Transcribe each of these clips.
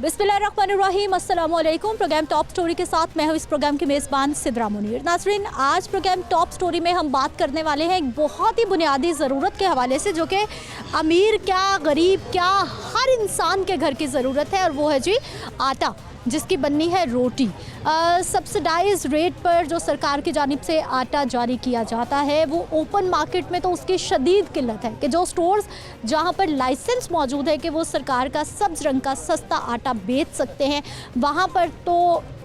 बिस्मिल्लाहिर्रहमानिर्रहीम, अस्सलाम वालेकुम। प्रोग्राम टॉप स्टोरी के साथ मैं हूँ इस प्रोग्राम की मेज़बान सिद्रा मुनीर। नाज़रीन, आज प्रोग्राम टॉप स्टोरी में हम बात करने वाले हैं एक बहुत ही बुनियादी ज़रूरत के हवाले से, जो कि अमीर क्या गरीब क्या हर इंसान के घर की ज़रूरत है, और वो है जी आटा, जिसकी बननी है रोटी। सब्सिडाइज रेट पर जो सरकार की जानिब से आटा जारी किया जाता है, वो ओपन मार्केट में तो उसकी शदीद किल्लत है कि जो स्टोर्स जहां पर लाइसेंस मौजूद है कि वो सरकार का सब्ज़ रंग का सस्ता आटा बेच सकते हैं, वहां पर तो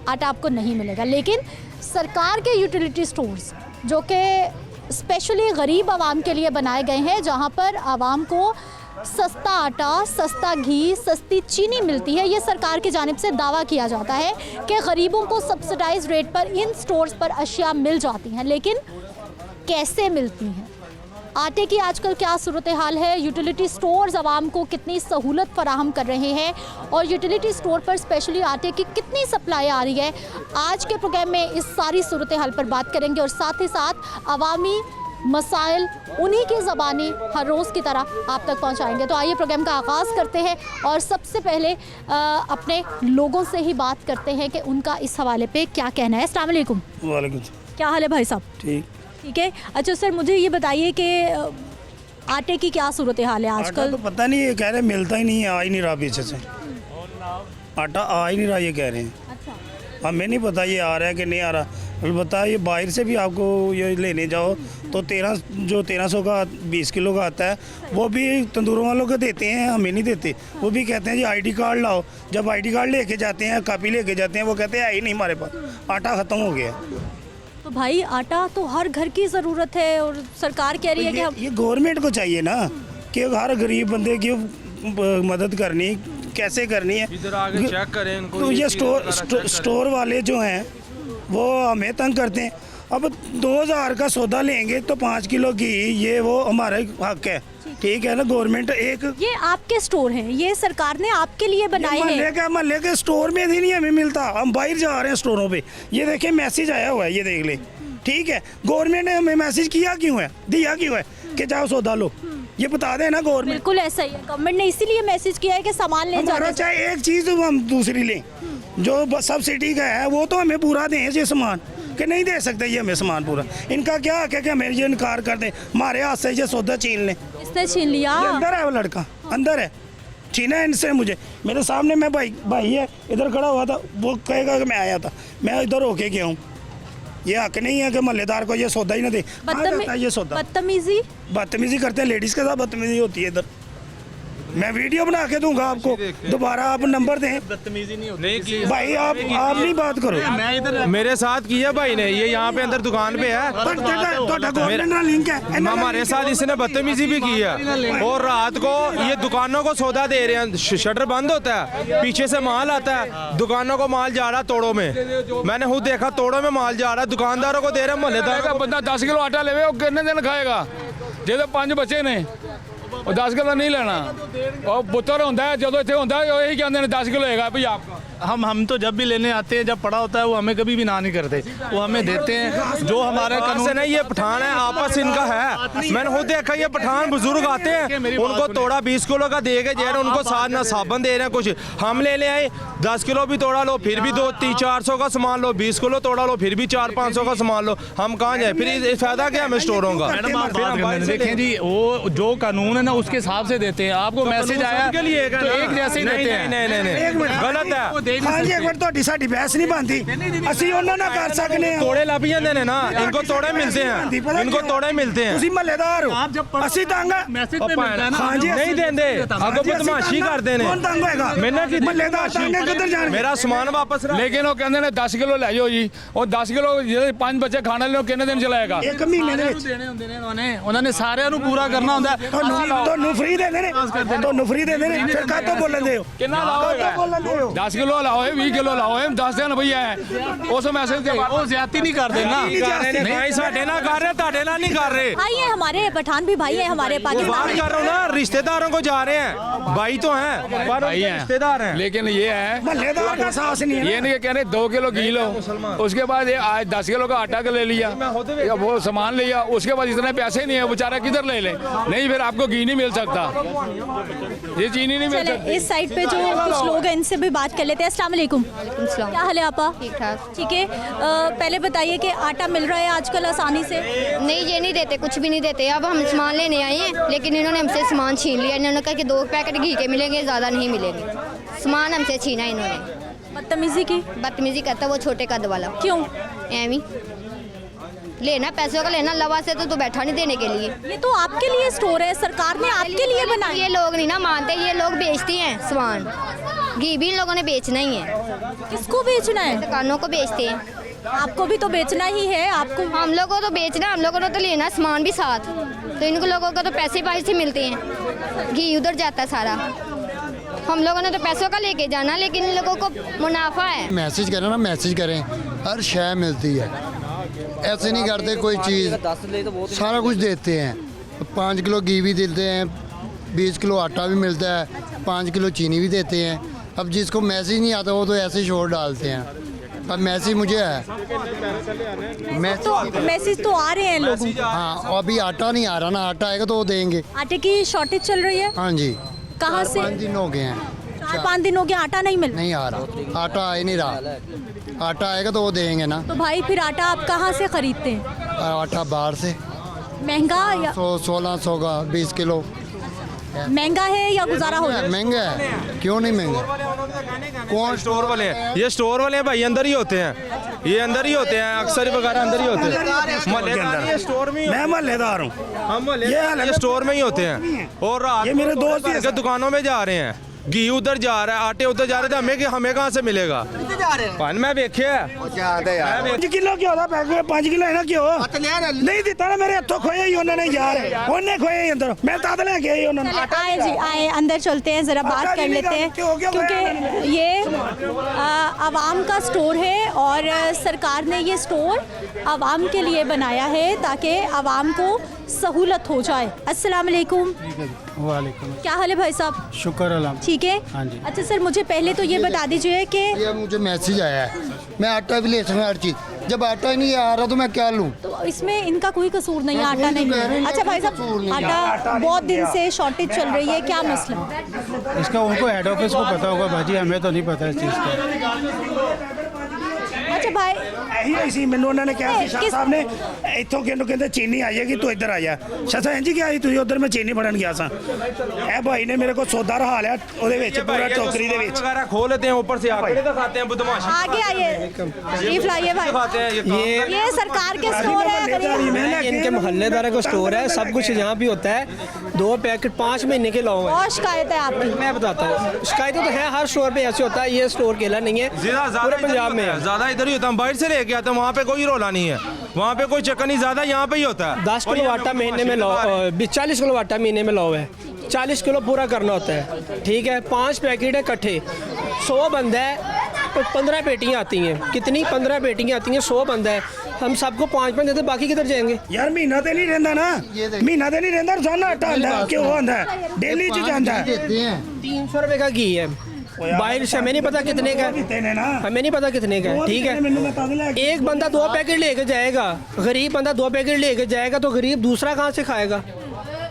आटा आपको नहीं मिलेगा। लेकिन सरकार के यूटिलिटी स्टोर्स जो कि स्पेशली गरीब आवाम के लिए बनाए गए हैं, जहाँ पर आवाम को सस्ता आटा, सस्ता घी, सस्ती चीनी मिलती है, ये सरकार की जानिब से दावा किया जाता है कि गरीबों को सब्सिडाइज रेट पर इन स्टोर्स पर अशिया मिल जाती हैं। लेकिन कैसे मिलती हैं, आटे की आजकल क्या सूरत हाल है, यूटिलिटी स्टोर्स आवाम को कितनी सहूलत फराहम कर रहे हैं, और यूटिलिटी स्टोर पर स्पेशली आटे की कितनी सप्लाई आ रही है, आज के प्रोग्राम में इस सारी सूरत हाल पर बात करेंगे। और साथ ही साथ अवामी मसाइल उन्हीं की ज़बानी हर रोज़ की तरह आप तक पहुंचाएंगे। तो आइए प्रोग्राम का आगाज़ करते हैं, और सबसे पहले अपने लोगों से ही बात करते हैं कि उनका इस हवाले पे क्या कहना है। अस्सलाम वालेकुम। वालेकुम। क्या हाल है भाई साहब? ठीक है। अच्छा सर, मुझे ये बताइए कि आटे की क्या सूरत हाल है आजकल? तो पता नहीं, ये कह रहे मिलता ही नहीं है, आ ही नहीं रहा पीछे से, आटा आ ही नहीं रहा, ये कह रहे हैं। अच्छा, हमें नहीं पता ये आ रहा है कि नहीं आ रहा। अलबत्ता ये बाहर से भी आपको ये लेने जाओ तो 1300 का 20 किलो का आता है, वो भी तंदूरों वालों को देते हैं, हमें नहीं देते। वो भी कहते हैं जी आईडी कार्ड लाओ। जब आईडी कार्ड लेके जाते हैं, कापी लेके जाते हैं, वो कहते हैं है ही नहीं हमारे पास, आटा ख़त्म हो गया। तो भाई आटा तो हर घर की ज़रूरत है, और सरकार कह रही है कि हम ये गवर्नमेंट को चाहिए ना कि हर गरीब बंदे की मदद करनी, कैसे करनी है। इधर आगे चेक करें इनको। तो ये स्टोर वाले जो हैं वो हमें तंग करते हैं। अब 2000 का सौदा लेंगे तो 5 किलो घी, ये वो हमारा हक है, ठीक है ना। गवर्नमेंट एक, ये आपके स्टोर हैं, ये सरकार ने आपके लिए बनाए हैं। महल्ले के स्टोर में भी नहीं हमें मिलता, हम बाहर जा रहे हैं स्टोरों पे। ये देखिए मैसेज आया हुआ है, ये देख ले, ठीक है। गवर्नमेंट ने हमें मैसेज किया क्यों है, दिया क्यों है कि जाओ सौदा लो, ये बता दें ना गवर्नमेंट। बिल्कुल ऐसा ही है, गवर्नमेंट ने इसीलिए मैसेज किया है कि सामान ले जाओ। चाहे एक चीज़ हम दूसरी लें, जो सब्सिडी का है वो तो हमें पूरा दें ये सामान, कि नहीं दे सकते ये हमें सामान पूरा। इनका क्या हक है कि हमें ये इनकार कर दें, हमारे हाथ से ये सौदा छीन लें। इसने छीन लिया? अंदर है वो लड़का, अंदर है, छीना है इनसे मुझे। मेरे सामने मैं भाई है इधर खड़ा हुआ था, वो कहेगा कि मैं आया था, मैं इधर होके गया हूँ। ये हक नहीं है कि महल्लेदार को ये सौदा ही ना दे। ये सौदा बदतमीजी करते हैं, लेडीज़ के साथ बदतमीजी होती है इधर। मैं वीडियो बना के दूंगा आपको, दोबारा आप नंबर दें। बदतमीजी नहीं होती भाई, आप नहीं बात करो। मैं इधर मेरे साथ किया भाई ने, ये यहाँ पे अंदर दुकान पे है, लिंक है हमारे साथ इसने बदतमीजी भी की है। और रात को ये दुकानों को सौदा दे रहे हैं, शटर बंद होता है, पीछे से माल आता है, दुकानों को माल जा रहा है तोड़ों में। मैंने खुद देखा तोड़ों में माल जा रहा है, दुकानदारों को दे रहे हैं, मोहल्लेदार का। बंदा 10 किलो आटा लेवे, वो कितने दिन खाएगा? जे तो 5 बच्चे ने, और 10 किलो नहीं लेना। और पुत्र होता है, जो इतने होता है यही कहते हैं 10 किलो है भाई आपका। हम तो जब भी लेने आते हैं, जब पड़ा होता है वो हमें कभी भी ना नहीं करते, वो हमें देते हैं जो हमारे कानून से नहीं। ये पठान है, आपस इनका है, मैंने खुद देखा। ये पठान बुजुर्ग आते हैं, उनको तोड़ा 20 किलो का दे के, उनको साथ ना साबन दे रहे हैं कुछ। हम ले आए 10 किलो भी तोड़ा लो, फिर भी 200-400 का सामान लो, 20 किलो तोड़ा लो, फिर भी 400-500 का सामान लो। हम कहाँ जाए फिर, फायदा क्या हमें स्टोरों का? देखें जी, वो जो कानून है ना उसके हिसाब से देते हैं। आपको मैसेज आया के लिए तो एक जैसे ही देते हैं। नहीं, गलत है। हाँ जी, एक मिनट, ਤੁਹਾਡੀ ਸਾਡੀ ਬਹਿਸ ਨਹੀਂ ਬਣਦੀ, ਅਸੀਂ ਉਹਨਾਂ ਨਾਲ ਕਰ ਸਕਨੇ ਆ। तोड़े लब ਜਾਂਦੇ ਨੇ ना, इनको तोड़े मिलते हैं, इनको तोड़े मिलते हैं। ਤੁਸੀਂ ਮਹੱਲੇਦਾਰ ਹੋ, ਅਸੀਂ ਤੰਗ ਆ। मैसेज पे मिलता है ना। हाँ जी, नहीं देंदे, अगो बदमाशी करते ने। कौन तंग होएगा? मैंने की ਮਹੱਲੇਦਾਰ ਤੰਗ ਹੈ, ਕਿੱਧਰ ਜਾਣਗੇ? मेरा सामान वापस रख। लेकिन वो कहते हैं 10 किलो ले जाओ जी, और 10 किलो ਜਿਹੜੇ 5 ਬੱਚੇ ਖਾਣੇ ਲੈ ਕਿੰਨੇ ਦਿਨ ਚਲਾਏਗਾ? ਇੱਕ ਮਹੀਨੇ ਦੇ ਵਿੱਚ ਦੇਣੇ ਹੁੰਦੇ ਨੇ ਉਹਨਾਂ ਨੇ ਸਾਰਿਆਂ ਨੂੰ ਪੂਰਾ ਕਰਨਾ ਹੁੰਦਾ। ਤੁਹਾਨੂੰ ਫ੍ਰੀ ਦੇ ਦੇਣੇ, ਤੁਹਾਨੂੰ ਫ੍ਰੀ ਦੇ ਦੇਣੇ, ਫਿਰ ਕਾਹਤੋਂ ਬੋਲਦੇ ਹੋ? ਕਿੰਨਾ ਲਾਓਗੇ? 10 ਕਿਲੋ ਲਾਓ, 20 ਕਿਲੋ ਲਾਓ, 10 ਦਿਨ ਭਈਆ उस मैसेज दे। वो ज्यादा नहीं कर देना, नहीं साढ़े ना कर रहे, ताड़े ना नहीं कर रहे। भाई है हमारे, पठान भी भाई है हमारे, बात पाकिस्तान कर रहा हूँ ना, रिश्तेदारों को जा रहे हैं। भाई तो हैं पर भाई उनके हैं रिश्तेदार हैं। लेकिन ये है मल्लेदार का साहस नहीं है ये नहीं कि कह रहे 2 किलो घी लो, उसके बाद ये आज 10 किलो का आटा का ले लिया या वो सामान लिया, उसके बाद इतने पैसे नहीं है, बेचारा किधर ले ले? नहीं, फिर आपको घी नहीं मिल सकता, ये चीनी नहीं मिल चले सकती। इस साइड पे जो कुछ लोग हैं इनसे भी बात कर लेते हैं। अस्सलाम वालेकुम, क्या हाल है आपा? ठीक ठाक। ठीक है, पहले बताइए कि आटा मिल रहा है आजकल आसानी से? नहीं, ये नहीं देते, कुछ भी नहीं देते। अब हम सामान लेने आए हैं लेकिन इन्होंने हमसे सामान छीन लिया। इन्होंने कहा कि 2 पैकेट घी के मिलेंगे, ज़्यादा नहीं मिलेंगे। सामान हमसे छीना इन्होंने। बदतमीजी की? बदतमीजी करता वो छोटे कद वाला। क्यों? एवी लेना पैसों का लेना, लवा से तो बैठा नहीं देने के लिए। ये तो आपके लिए स्टोर है, सरकार ने आपके लिए बनाया। ये लोग नहीं ना मानते, ये लोग बेचते हैं सामान। घी भी इन लोगों ने बेचना ही है, किसको बेचना है? दुकानों को बेचते हैं। आपको भी तो बेचना ही है। आपको हम लोगों को तो बेचना, हम लोगों ने तो लेना सामान भी साथ, तो इन लोगों को तो पैसे बाहर से मिलते हैं, घी उधर जाता है सारा। हम लोगों ने तो पैसों का लेके जाना, लेकिन इन लोगों को मुनाफा है। मैसेज करें ना, मैसेज करें, हर शय मिलती है, ऐसे नहीं करते कोई चीज़, सारा कुछ देते हैं। 5 किलो घी भी देते हैं, 20 किलो आटा भी मिलता है, 5 किलो चीनी भी देते हैं। अब जिसको मैसेज नहीं आता वो तो ऐसे शोर डालते हैं। अब मैसेज मुझे है, मैसेज तो आ रहे हैं लोगों को। हाँ, अभी आटा नहीं आ रहा ना, आटा आएगा तो वो देंगे। आटे की शॉर्टेज चल रही है? हाँ जी, कहाँ से? 5 दिन हो गए हैं, 4-5 दिन हो गया आटा नहीं मिल रहा। नहीं आ रहा, आटा आ ही नहीं रहा। आटा आएगा तो वो देंगे ना। तो भाई फिर आटा आप कहाँ से खरीदते हैं? आटा बाहर से महंगा या 1600 का 20 किलो। महंगा है या गुजारा हो जाए? महंगा है, क्यों नहीं महंगा? कौन स्टोर वाले हैं? ये स्टोर वाले हैं भाई, अंदर ही होते हैं, ये अंदर ही होते हैं, अक्सर वगैरह अंदर ही होते हैं। मल्लेदार ये स्टोर में ही मैं मल्लेदार हूँ। हम ये स्टोर में ही होते हैं। और रात ये मेरे दोस्त के दुकानों में जा रहे हैं, घी उधर जा रहा है, आटे उधर जा रहे थे, हमें कहाँ से मिलेगा? पान मैं देखे 5 किलो क्यों होता पैकेट? 5 किलो है ना क्यों नहीं दिता ना? मेरे हथों खोए ही उन्होंने यार, उन्हें खोए ही अंदर, मैं ताद लेके आई उन्होंने। चले, आए जी आए, अंदर चलते हैं, ज़रा बात कर लेते हैं, क्योंकि ये आवाम का स्टोर है और सरकार ने ये स्टोर आवाम के लिए बनाया है ताकि आवाम को सहूलत हो जाए। अस्सलाम वालेकुम। वालेकुम, क्या हाल है भाई साहब? शुक्र अल्लाह। ठीक है। हाँ जी। अच्छा सर, मुझे पहले तो ये बता दीजिए कि ये मुझे मैसेज आया है, मैं आटा भी ले सकूँ, हर चीज़। जब आटा ही नहीं आ रहा तो मैं क्या लूँ? तो इसमें इनका कोई कसूर नहीं है, आटा नहीं है। अच्छा भाई साहब, आटा बहुत दिन से शॉर्टेज चल रही है, क्या मसला? इसका उनको हेड ऑफिस को पता होगा भाजी, हमें तो नहीं पता इस चीज़ का। अच्छा भाई, ਇਹੀ ਹੋਈ ਸੀ ਮੈਨੂੰ ਉਹਨਾਂ ਨੇ ਕਿਹਾ ਸੀ ਸ਼ਾਹ ਸਾਹਿਬ ਨੇ ਇੱਥੋਂ ਕਿਹਨੂੰ ਕਹਿੰਦੇ ਚੀਨੀ ਆ ਜਾਏਗੀ ਤੂੰ ਇੱਧਰ ਆ ਜਾ। ਸ਼ਾਹ ਸਾਹਿਬ ਇੰਜ ਕਿਹਾ ਸੀ ਤੁਸੀਂ ਉਧਰ ਮੈਂ ਚੀਨੀ ਫੜਨ ਗਿਆ ਸਾਂ। ਇਹ ਭਾਈ ਨੇ ਮੇਰੇ ਕੋਲ ਸੌਦਾ ਰਹਾ ਲਿਆ ਉਹਦੇ ਵਿੱਚ ਪੂਰਾ ਟੋਕਰੀ ਦੇ ਵਿੱਚ। वगैरह खोल लेते हैं, ऊपर से आंकड़े दिखाते हैं, बदमाशी आगे आइए, तशरीफ लाइए भाई। दिखाते हैं। ये सरकार के स्टोर है, गरीब इनके मोहल्लेदार का स्टोर है, सब कुछ यहाँ भी होता है। 2 पैकेट 5 महीने के लाओ हैं। बहुत शिकायत है आपकी। मैं बताता हूँ, शिकायतें तो है, हर स्टोर पे ऐसे होता है। ये स्टोर अकेला नहीं है, पूरे पंजाब में है। ज्यादा इधर ही होता है, बाहर से लेके आते हैं, वहाँ पे कोई रोला नहीं है, वहाँ पे कोई चक्कर नहीं, ज्यादा यहाँ पे ही होता है। 10 किलो आटा महीने में लाओ, 40 किलो आटा महीने में लाओ है, 40 किलो पूरा करना होता है, ठीक है। 5 पैकेट है इकट्ठे, 100 बंदा है तो 15 पेटियाँ आती हैं। कितनी? 15 पेटियाँ आती हैं, 100 बंदा है, हम सबको 5-5 देते, बाकी किधर जाएंगे? ਯਾਰ ਮਹੀਨਾ ਤੇ ਨਹੀਂ ਰਹਿੰਦਾ ਨਾ, ਮਹੀਨਾ ਤੇ ਨਹੀਂ ਰਹਿੰਦਾ, ਰੋਜ਼ਾਨਾ ਆਟਾ ਆਉਂਦਾ ਹੈ, ਘਿਓ ਆਉਂਦਾ ਹੈ, ਡੇਲੀ ਚ ਜਾਂਦਾ ਹੈ। देते हैं 300 रुपए का घी है, बाहर से हमें नहीं पता कितने का है, ਦਿੱਤੇ ਨੇ ਨਾ हमें नहीं पता कितने का है, ठीक ਮੈਨੂੰ ਮੈਂ है। ਤਦ ਲੈ ਕੇ एक बंदा 2 पैकेट लेके जाएगा, गरीब बंदा 2 पैकेट लेके जाएगा तो गरीब दूसरा कहाँ से खाएगा?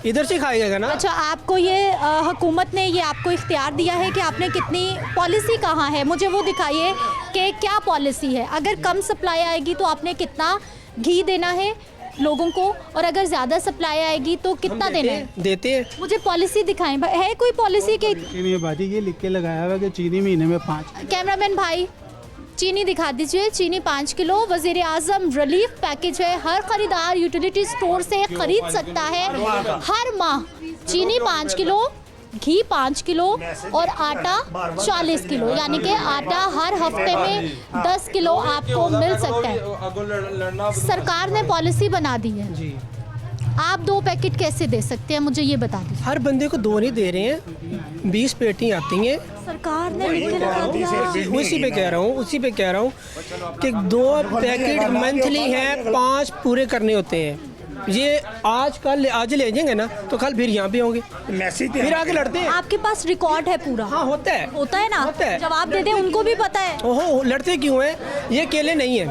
इधर से खाएगा ना। अच्छा, आपको ये हुकूमत ने ये आपको इख्तियार दिया है कि आपने कितनी, पॉलिसी कहाँ है? मुझे वो दिखाइए कि क्या पॉलिसी है। अगर कम सप्लाई आएगी तो आपने कितना घी देना है लोगों को, और अगर ज़्यादा सप्लाई आएगी तो कितना देना है? देते हैं। मुझे पॉलिसी दिखाएं भाई, है कोई पॉलिसी के? ये भाजी ये लिख के लगाया हुआ कि चीनी महीने में 5। कैमरामैन भाई चीनी दिखा दीजिए। चीनी 5 किलो वज़ीर आज़म रिलीफ पैकेज है, हर खरीदार यूटिलिटी स्टोर से खरीद सकता है हर माह। चीनी 5 किलो, घी 5 किलो और आटा 40 किलो, यानी कि आटा हर हफ्ते में 10 किलो आपको मिल सकता है। सरकार ने पॉलिसी बना दी है जी। आप 2 पैकेट कैसे दे सकते हैं, मुझे ये बता दीजिए। हर बंदे को 2 नहीं दे रहे हैं, 20 पेटियाँ आती हैं। सरकार ने लिख के रखा दिया। उसी पे कह रहा हूँ कि 2 पैकेट मंथली हैं, 5 पूरे करने होते हैं। ये आज ले जाएंगे ना तो कल फिर यहाँ पे होंगे, मैसेज फिर आगे लड़ते हैं। आपके पास रिकॉर्ड है पूरा? हाँ होता है ना? होता है। जवाब दे दे, उनको भी पता है। ओहो, लड़ते क्यों हैं? ये अकेले नहीं हैं,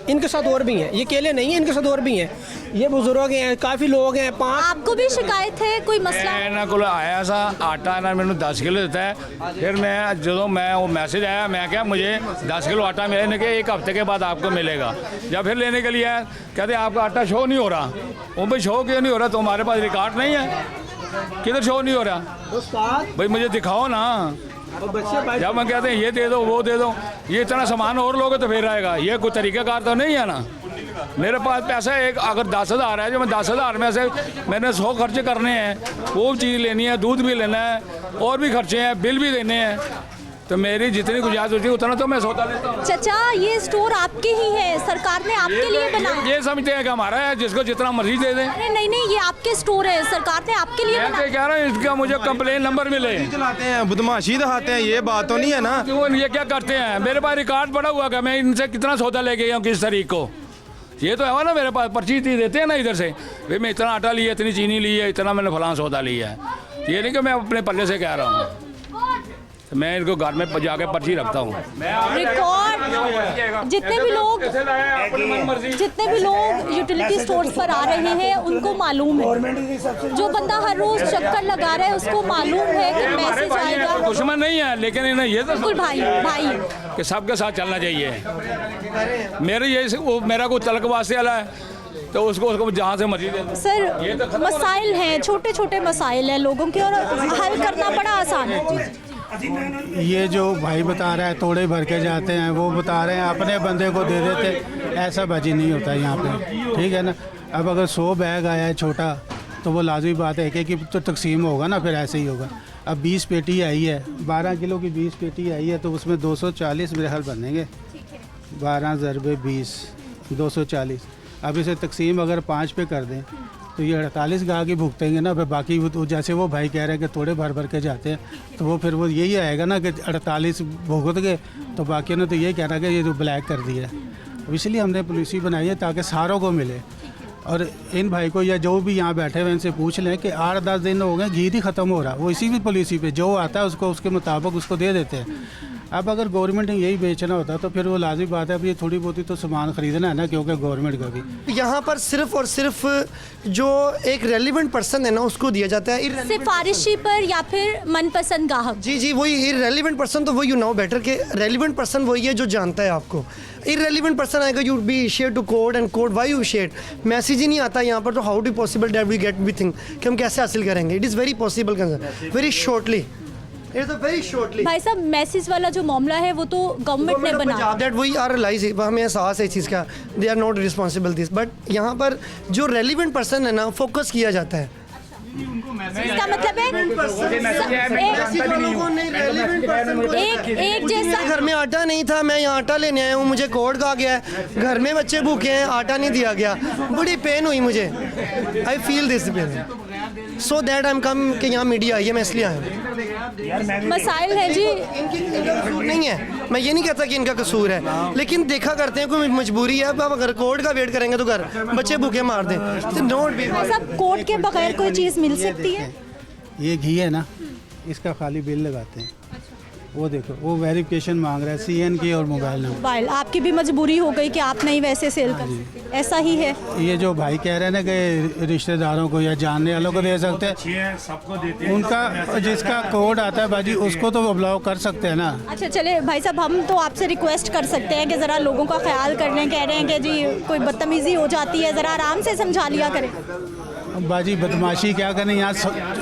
इनके साथ और भी हैं। ये अकेले नहीं हैं, इनके साथ और भी हैं। ये बुजुर्ग हैं, काफ़ी लोग हैं। 5 आपको भी शिकायत है, कोई मसला? ਇਹਨਾਂ ਕੋਲ ਆਇਆ ਸਾ ਆਟਾ ਇਹਨਾਂ ਮੈਨੂੰ 10 ਕਿਲੋ ਦਿੱਤਾ ਹੈ। फिर मैं ਜਦੋਂ मैं वो मैसेज आया मैं क्या मुझे 10 किलो आटा मिलने के 1 हफ्ते के बाद आपको मिलेगा। जब फिर लेने के लिए आया कहते आपका आटा शो नहीं हो रहा। वो भाई शो क्यों नहीं हो रहा? तो हमारे पास रिकॉर्ड नहीं है, किधर शो नहीं हो रहा? भाई मुझे दिखाओ ना। जब मैं कहते हैं ये दे दो वो दे दो, ये इतना सामान और लोगे तो फिर आएगा। ये कोई तरीक़ाकार तो नहीं है ना। मेरे पास पैसा एक अगर 10,000 है, जो मैं 10,000 में से मैंने 100 खर्चे करने हैं, वो चीज़ लेनी है, दूध भी लेना है और भी खर्चे हैं, बिल भी देने हैं, तो मेरी जितनी गुजारिश होती है उतना तो मैं सौदा लेता हूँ। चाचा ये स्टोर आपके ही है, सरकार ने आपके लिए बनाया? ये समझते हैं कि हमारा है, जिसको जितना मर्जी दे दें। अरे नहीं, ये आपके स्टोर है, सरकार ने आपके लिए मैं बनाया। तो कह रहा हूँ इसका मुझे कंप्लेन नंबर मिले। चलाते हैं, बदमाशी दिखाते हैं, ये बात तो नहीं है ना। क्यों ये क्या करते हैं? मेरे पास रिकॉर्ड पड़ा हुआ कि मैं इनसे कितना सौदा ले गया हूँ किस तारीख को। ये तो है ना, मेरे पास पर्ची देते हैं ना इधर से, भाई मैं इतना आटा लिया, इतनी चीनी ली है, इतना मैंने फलां सौदा लिया है। ये नहीं कि मैं अपने पल्ले से कह रहा हूँ, तो मैं इनको घर में जाके पर्ची रखता हूँ। रिकॉर्ड जितने भी लोग यूटिलिटी स्टोर्स पर आ रहे हैं उनको मालूम है, जो बंदा हर रोज चक्कर लगा रहा है उसको मालूम है कि मैसेज आएगा। दुश्मन नहीं है, लेकिन इन्हें ये तो बिल्कुल भाई कि सबके साथ चलना चाहिए। मेरा कोई तलक वास्ते वाला है तो उसको जहाँ से मर्जी दे। सर मसाइल हैं, छोटे छोटे मसाइल हैं लोगों के, और हल करना बड़ा आसान है। ये जो भाई बता रहा है तोड़े भर के जाते हैं, वो बता रहे हैं अपने बंदे को दे देते, ऐसा बाजी नहीं होता यहाँ पे, ठीक है ना। अब अगर 100 बैग आया है छोटा तो वो लाजमी बात है कि तो तकसीम होगा ना, फिर ऐसे ही होगा। अब 20 पेटी आई है, 12 किलो की 20 पेटी आई है, तो उसमें 240 मेरे हाल बनेंगे। 12 ज़रबे 20 240। अब इसे तकसीम अगर 5 पे कर दें तो ये 48 गाह की भुगतेंगे ना। फिर बाकी वो जैसे वो भाई कह रहे हैं कि थोड़े भर भर के जाते हैं, तो वो फिर वो यही आएगा ना कि 48 भुगत गए, तो बाकी ने तो ये कहना कि ये तो ब्लैक कर दिया है। इसलिए हमने पॉलिसी बनाई है ताकि सारों को मिले। और इन भाई को या जो भी यहाँ बैठे हुए इनसे पूछ लें कि 8-10 दिन हो गए, घी ही ख़त्म हो रहा, वो इसी भी पॉलिसी पे जो आता है उसको उसके मुताबिक उसको दे देते हैं। अब अगर गवर्नमेंट ने यही बेचना होता तो फिर वो लाजिम बात है, अब ये थोड़ी बहुत तो सामान ख़रीदना है ना, क्योंकि गवर्नमेंट का भी यहाँ पर सिर्फ और सिर्फ जो एक रेलिवेंट पर्सन है ना उसको दिया जाता है। सिफारिशी पर या फिर मनपसंद ग्राहक? जी वही इररेलेवेंट पर्सन, तो वो यू नो बेटर के रेलिवेंट पर्सन वही है जो जानता है आपको। इररेलेवेंट पर्सन आएगा, you be share to code and code why you share, message ही नहीं आता यहाँ पर, तो how do possible that we get we think कि हम कैसे हासिल करेंगे। It is very possible very shortly, very shortly. भाई साहब मैसेज वाला जो मामला है वो तो गवर्नमेंट ने बनाया, दैट वी आर रियलाइज, हमें एहसास है इस चीज़ का, they are not responsible this, but यहाँ पर जो रेलिवेंट पर्सन है ना फोकस किया जाता है। इसका मतलब एक जैसा। घर में आटा नहीं था, मैं यहाँ आटा लेने आया हूँ, मुझे कोड कहा गया है, घर में बच्चे भूखे हैं, आटा नहीं दिया गया, बड़ी पेन हुई मुझे। I feel this pain, so that I am come कि यहाँ मीडिया आई है, मैं इसलिए आया हूँ। मसाइल है जी, इनका कसूर नहीं है, मैं ये नहीं कहता कि इनका कसूर है, लेकिन देखा करते हैं कोई मजबूरी है। अब अगर कोर्ट का वेट करेंगे तो घर बच्चे भूखे मार दें, नोट भी सब कोर्ट के बगैर कोई चीज़ मिल सकती है। ये घी है ना, इसका खाली बिल लगाते हैं, वो देखो वो वेरिफिकेशन मांग रहा है CN की और मोबाइल नंबर। मोबाइल आपकी भी मजबूरी हो गई कि आप नहीं वैसे सेल कर सकते, ऐसा ही है। ये जो भाई कह रहे हैं ना कि रिश्तेदारों को या जानने वालों को दे सकते हैं, सबको देते हैं, उनका जिसका कोड आता है बाजी उसको तो ब्लॉक कर सकते हैं ना। अच्छा चले भाई साहब, हम तो आपसे रिक्वेस्ट कर सकते हैं कि ज़रा लोगों का ख्याल कर लें, कह रहे हैं कि जी कोई बदतमीज़ी हो जाती है, ज़रा आराम से समझा लिया करें। बाजी बदमाशी क्या करें, यहाँ